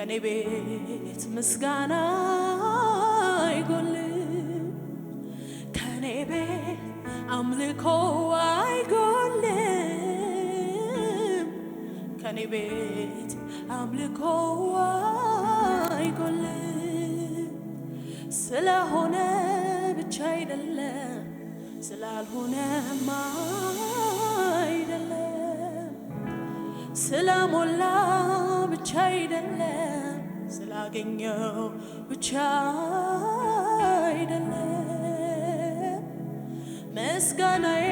ከኔ ቤት ምስጋና አይጎልም ከኔ ቤት አምልኮ አይጎልም ከኔ ቤት አምልኮ አይጎልም ስለሆነ ብቻ አይደለም ስላልሆነም አይደለም ስለሞላ ብቻ አይደለም ስላገኘው ብቻ አይደለም ምስጋናዬ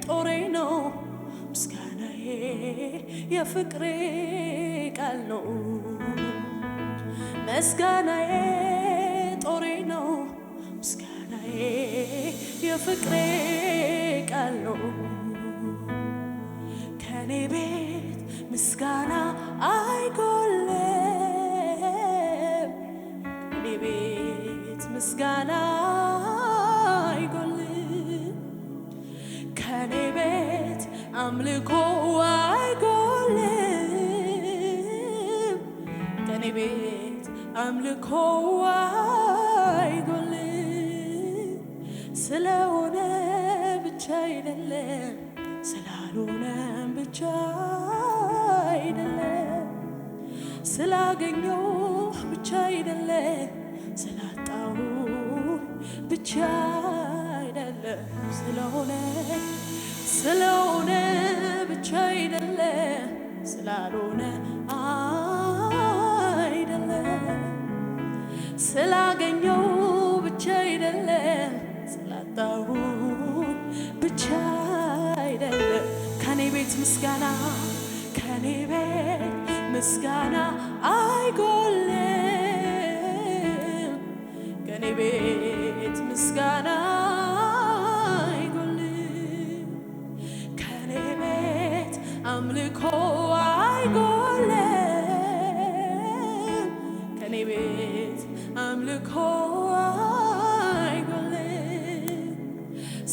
ጦሬ ነው ምስጋናዬ የፍቅሬ ቃል ነው ምስጋናዬ ጦሬ ነው ምስጋናዬ የፍቅሬ ቃል ነው ከኔ ቤት ምስጋና አይጎልም ከኔ ቤት ምስጋና አይጎልም ከኔ ቤት አምልኮ አይጎልም ከኔ ቤት አምልኮ አይጎልም ስለሆነ ብቻ አይደለም ስላልሆነም ብቻ አይደለም ስላገኘው ብቻ አይደለም ስላጣው ብቻ አይደለም ስለሆነ ብቻ አይደለም ስላልሆነ አይደለም ስላገኘው ብቻ አይደለም ስላጣው ብቻ አይደለም ከኔ ቤት ምስጋና ከኔ ቤት ምስጋና አይጎልም ከኔ ቤት ምስጋና አይጎልም ከኔ ቤት አምልኮ አይጎልም ከኔ ቤት አምልኮ አይጎልም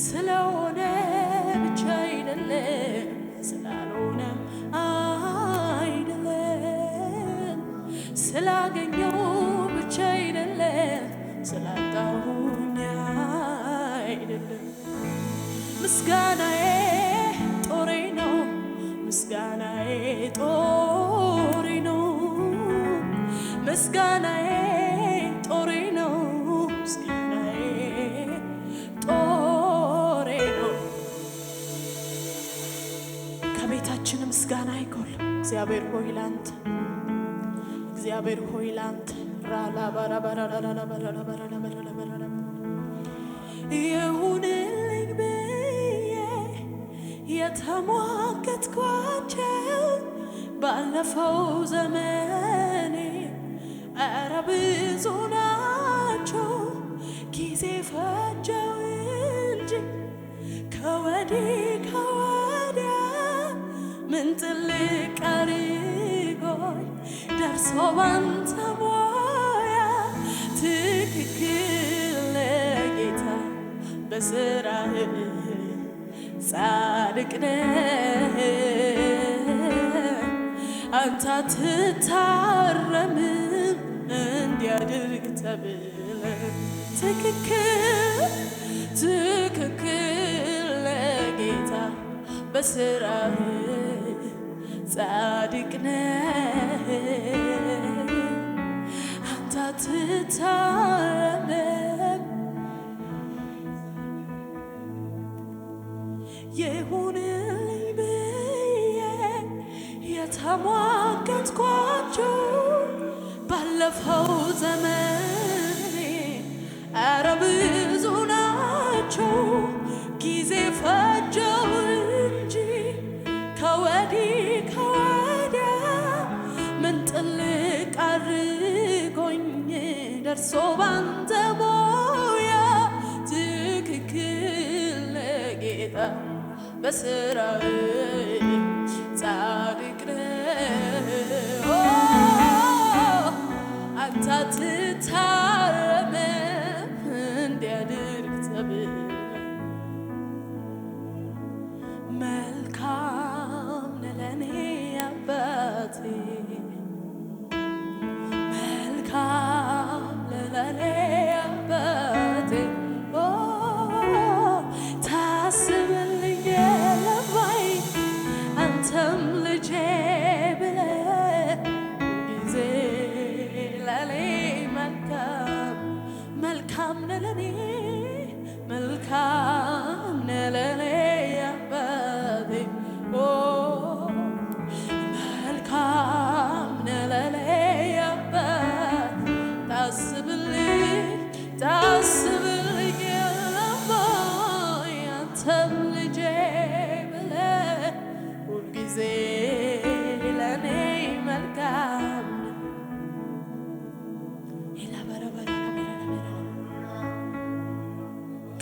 ስለሆነ ብቻ አይደለም ስላልሆነ አይደለም ስላገኘው ብቻ አይደለም ስላጣሁኝ አይደለም ምስጋናዬ ጦሬ ነው ምስጋናዬ ጦሬ ነው ምስጋናዬ ጦሬ ነው ምስጋናዬ ጦሬ ነው ከቤታችን ምስጋና አይጎልም እግዚአብሔር ሆይ ላንተ እግዚአብሔር ሆይ ላንተ ይሁንልኝ ብዬ የተሟገትኳቸው ባለፈው ዘመኔ ኧረ ብዙ ናቸው ጊዜ ፈጀው እንጂ ከወዲህ ከወዲያ ምን ጥልቅ አድርጎኝ ደርሶ ባንተ ሞያ ትክክል ጌታ በስራህ ጻድቅ ነህ አንተ አትታረምም እንዲያድርግ ተብለህ ትክክል ጌታ በስራህ ጻድቅ ነህ አንተ አትታረምም ይሁንልኝ ብዬ የተሟገትኳቸው ባለፈው ዘመኔ ኧረ ብዙ ናቸው ጊዜ ፈጀው እንጂ ከወዲህ ከወዲያ ምን ጥልቅ አድርጎኝ ደርሶ ባንተ ሞያ ትክክል ጌታ በስራህ ጻድቅ ነህ አንተ አትታረምም እንዲያድርግ ተብለህ መልካም ነህ ለኔ አባቴ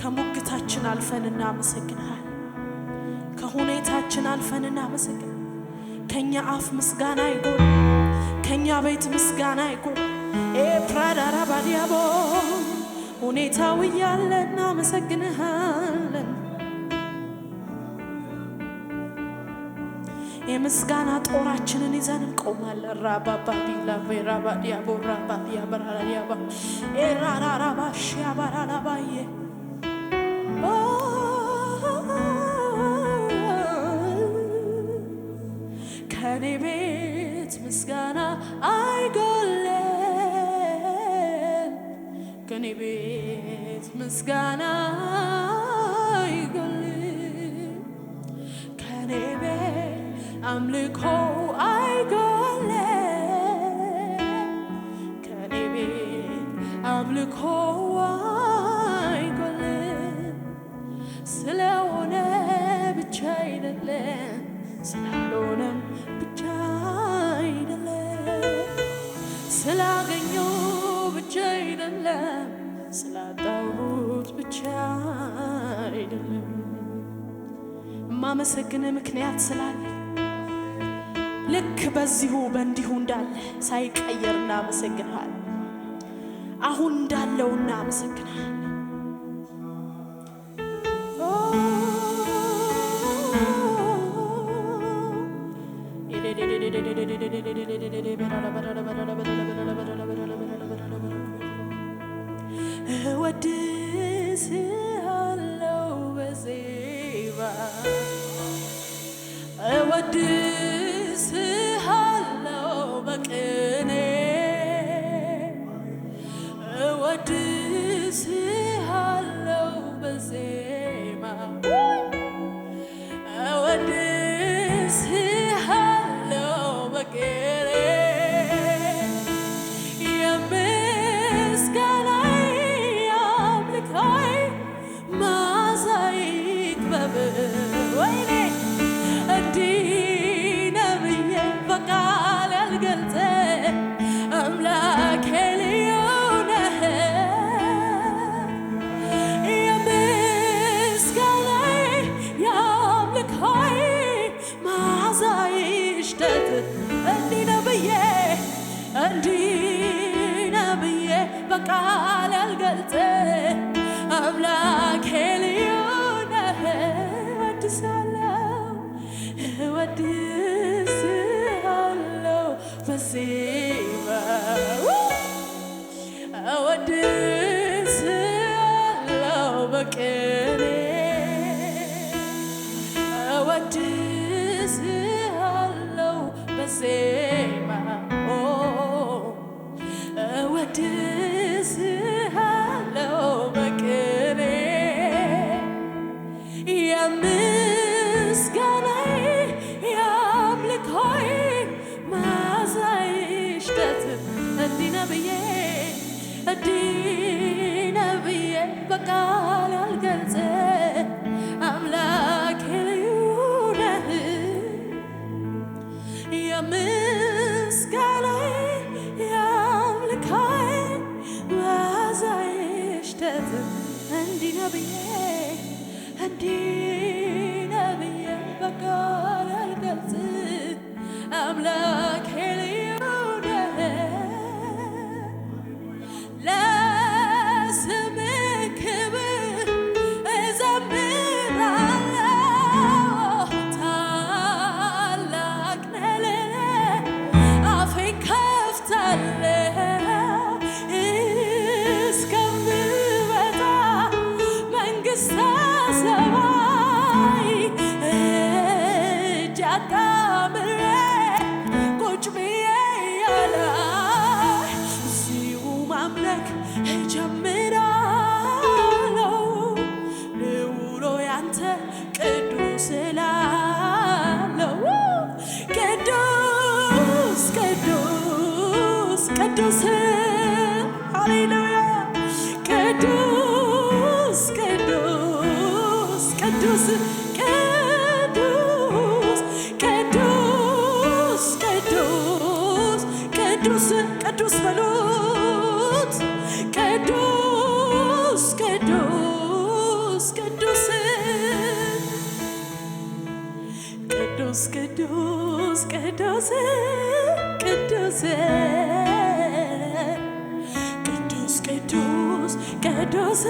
ከሙግታችን አልፈን እናመሰግንሃለን። ከሁኔታችን አልፈን እናመሰግን። ከኛ አፍ ምስጋና ይጎል፣ ከኛ ቤት ምስጋና ይጎል። ኤፕራዳራ ባዲያቦ ሁኔታው እያለ እናመሰግንሃለን። የምስጋና ጦራችንን ይዘን እንቆማለን። ራባባዲ ላቬራባዲያ ቦራባዲያ በራራዲያባ ኤራራራባሽ ያባራራባዬ ከኔ ቤት ምስጋና አይጎልም፣ ከኔ ቤት ምስጋና አይጎልም፣ ከኔ ቤት አምልኮ አይጎልም፣ ከኔ ቤት አምልኮ አይጎልም። ስለሆነ ብቻ አይደለም፣ ስላልሆነም ብቻ አይደለም፣ ስላገኘው ብቻ አይደለም፣ ስላጣሁት ብቻ አይደለም። ማመሰግን ምክንያት ስላለ ልክ በዚሁ በእንዲሁ እንዳለ ሳይቀየር እናመሰግንሃለን። አሁን እንዳለው እናመሰግንሃለን። እወድስሃለሁ በዜማ እወድስሃለሁ በቅኔ እወድስሃለሁ በዜማ እወድስሃለሁ በቅኔ የምስጋናዬ አምልኮዬ መዓዛዬ ይክበብ። ወይኔ እንዲህ ነው ብዬ በቃል ያልገልጽ አምላኬ ልዩ ነህ። የምስጋናዬ የአምልኮዬ መዓዛዬ ይሽተት። እንዲህ ነው ብዬ በቃል ያልገልጽ አምላኬ ልዩ ነህ። እወድስሃለሁ በዜማ እወድስሃለሁ በቅኔ እወድስሃለሁ በዜማ እወድስሃለሁ በቅኔ የምስጋናዬ የአምልኮዬ መዓዛዬ ይሽተት። እንዲህ ነው ብዬ በቃል ያልገልጽ አምላኬ ልዩ ነህ። የምስጋናዬ የአምልኮዬ መዓዛዬ ይሽተት። እንዲህ ነው ብዬ በቃል ያልገልጽ አምላኬ ልዩ ነህ። ለስምህ ክብር እዘምራለሁ። ታላቅ ነህ ለኔ አፌን ከፍታለሁ እስከምወጣ መንግሥተ ሰማይ እጅ አጣምሬ ቁጭ ብዬ ያላይ እዚሁ ማምለክ እጀምራለሁ። ልውሎ ያንተ ቅዱስ እላለሁ። ቅዱስ ቅዱስ ቅዱስ ሃሌሉያ ቅዱስ ቅዱስ ቅዱስ ቅዱስ ቅዱስ ቅዱስ ቅዱስ ቅዱስ በሉት ቅዱስ ቅዱስ ቅዱስ ቅዱስ ቅዱስ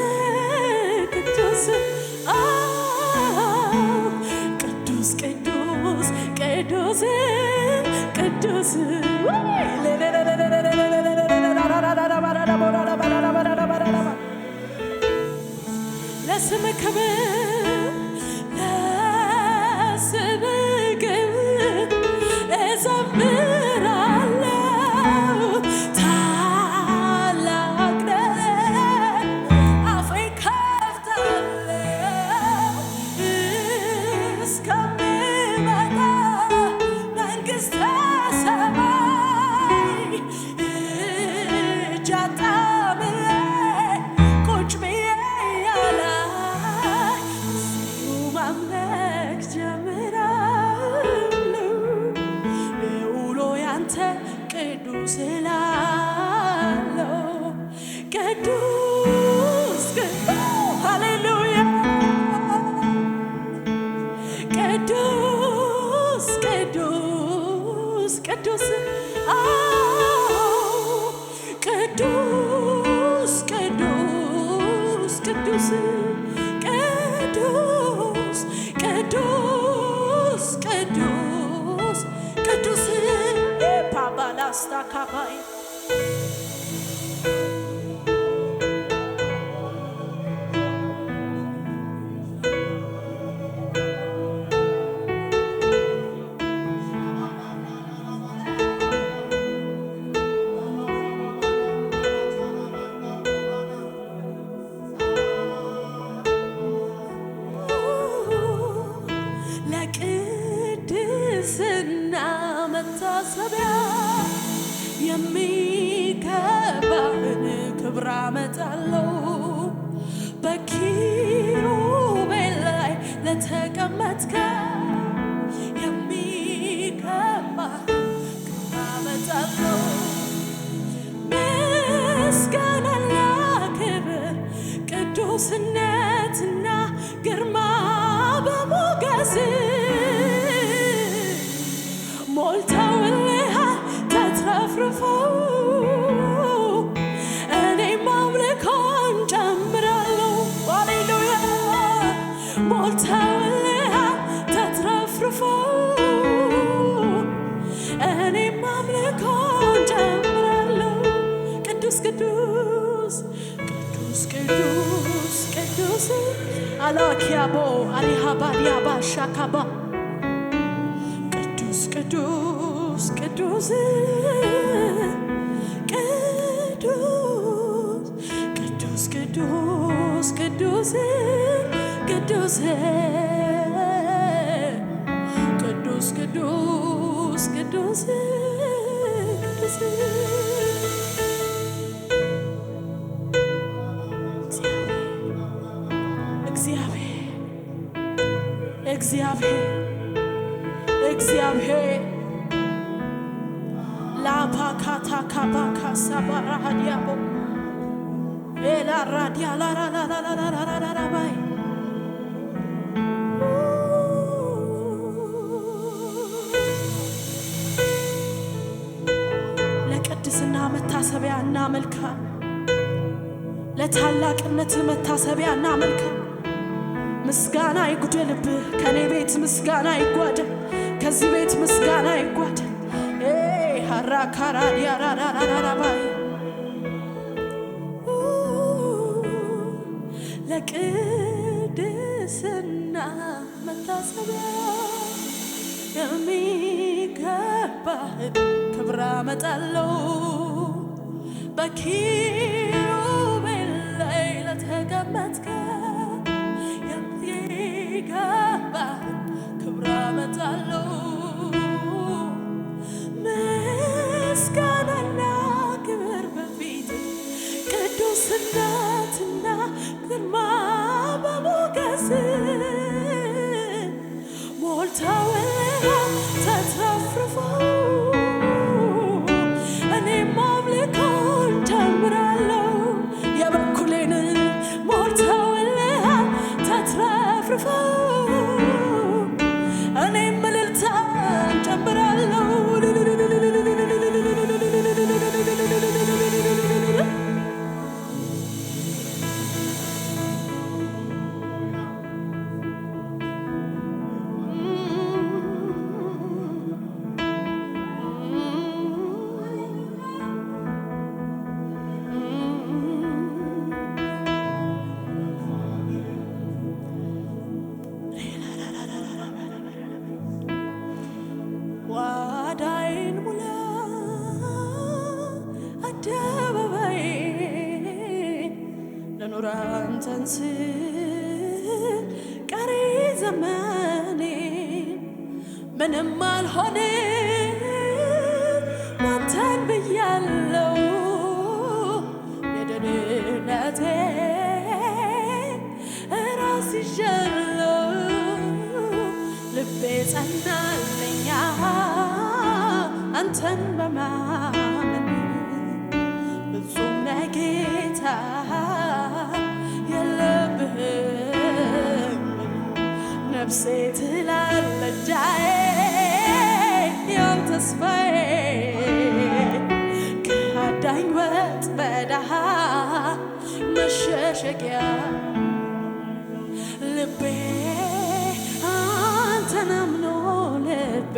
ቅዱስ ቅዱስ ቅዱስ ቅዱስ ቅዱስ ቅዱስ ለስምህ ክብር ለስምህ ክብር እዘምራለሁ ታላቅ ነህ አፌን ከፍታለሁ እስከሚመጣ መንግሥተ ሰማይ እጅ አጣምሬ ቁጭ ብዬ ማምለክ ጀምራለሁ ልዑሉ ያንተ ቅዱስ እላለሁ ቅዱስ ሃሌሉያ ቅዱስ ቅዱስ ቅዱስ ቅዱስ ቅዱስ ቅዱስ ቅዱስ ቅዱስ ቅዱስ ፓባላስታ ካባይ ለቅድስና መታሰቢያ የሚገባህን ክብር አመጣለሁ በኪሩቤል ላይ ለተቀመጥከው የሚገባህን ክብር አመጣለሁ ምስጋናና ክብር ቅዱስነትና ግርማ በሞገስ ሞልተውልሃል ተትረፍርፈው እኔም አምልኮን ጨምራለሁ ሃሌሉያ ሞልተውልሃል ተትረፍርፈው እኔም አምልኮን ጨምራለሁ ቅዱስ ቅዱስ ቅዱስ ቅዱስ ቅዱስ አላኪያቦ አሊሃባዲያባ ሻካባ ቅዱስ ቅዱስ ቅዱስ ቅዱስ ቅዱስ ቅዱስ ቅዱስ ቅዱስ ቅዱስ ቅዱስ ቅዱስ እግዚአብሔር እግዚአብሔር ላፓካታ ካባካ ሳባራዲያቦ ኤላ ራዲያ ላራራራራራራራባይ ለቅድስና መታሰቢያ እናመልካለን ለታላቅነት መታሰቢያ እናመልካለን ምስጋና ይጉደልብህ ከኔ ቤት ምስጋና ይጓደል ከዚህ ቤት ምስጋና ይጓደል ሃራካራዲያራራራራባይ ለቅድስና መታሰቢያ የሚገባህን ክብር አመጣለሁ በኪሩቤል ላይ ለተቀመጥከው የሚገባህን ክብር አመጣለሁ ምስጋናና ክብር በፊት ቅዱስነትና ግርማ በሞገስ ሞልተውልሃል ተትረፍርፈው እኔም አምልኮን ጀምራለሁ የበኩሌን ሞልተውልሃል ተትረፍርፈው እኔም እልልታን ጀምራለሁ ልኑር አንተን ስል ቀሪ ዘመኔ ምንም አልሆንም አንተን ብያለው የደህንነቴ ራስ ይዣለው ልቤ ጸናልኛ አንተን በማመን ፍጹም ነህ ጌታ የለብህም ነፍሴ ትላለች ያን ተስፋዬ ከአዳኝ ወጥመድ መሸሸጊያ ልቤ አንተን አምኖ ልቤ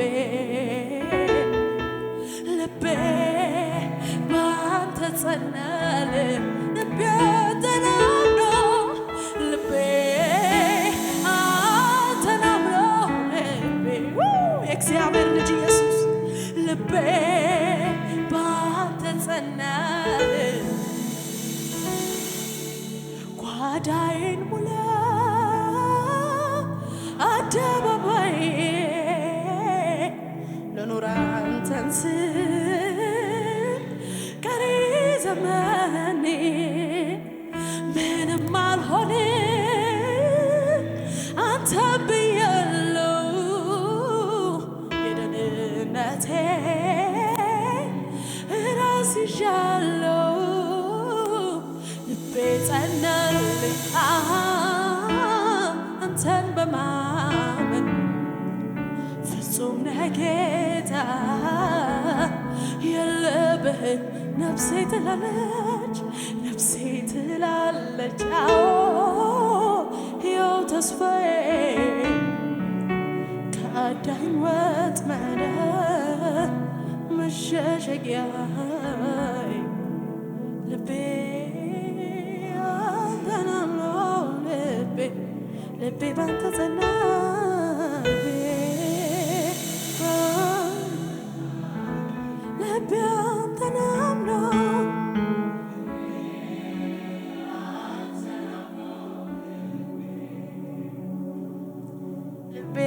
ባንተ ጸናል ልቤ አንተን አምኖ ልቤ አንተን አምኖ ልቤ የእግዚአብሔር ልጅ ኢየሱስ ልቤ ባንተ ጸናል ጓዳዬን ሙላ አደባባይ ልኑር አንተን ስል ቀሪ ዘመኔ ምንም አልሆንም አንተን ብያለው የደህንነቴ ራስ ይዣለው ልቤ ጸናልኝ አንተን በማመን ፍጹም ነህ ጌታ የለብህም ነፍሴ ትላለች አዎ ሕያው ተስፋዬ ከአዳኝ ወጥመድ መሸሸጊያዬ ልቤ አንተን አምኖ ልቤ ባንተ ጸና ልቤ አንተን አምኖ ልቤ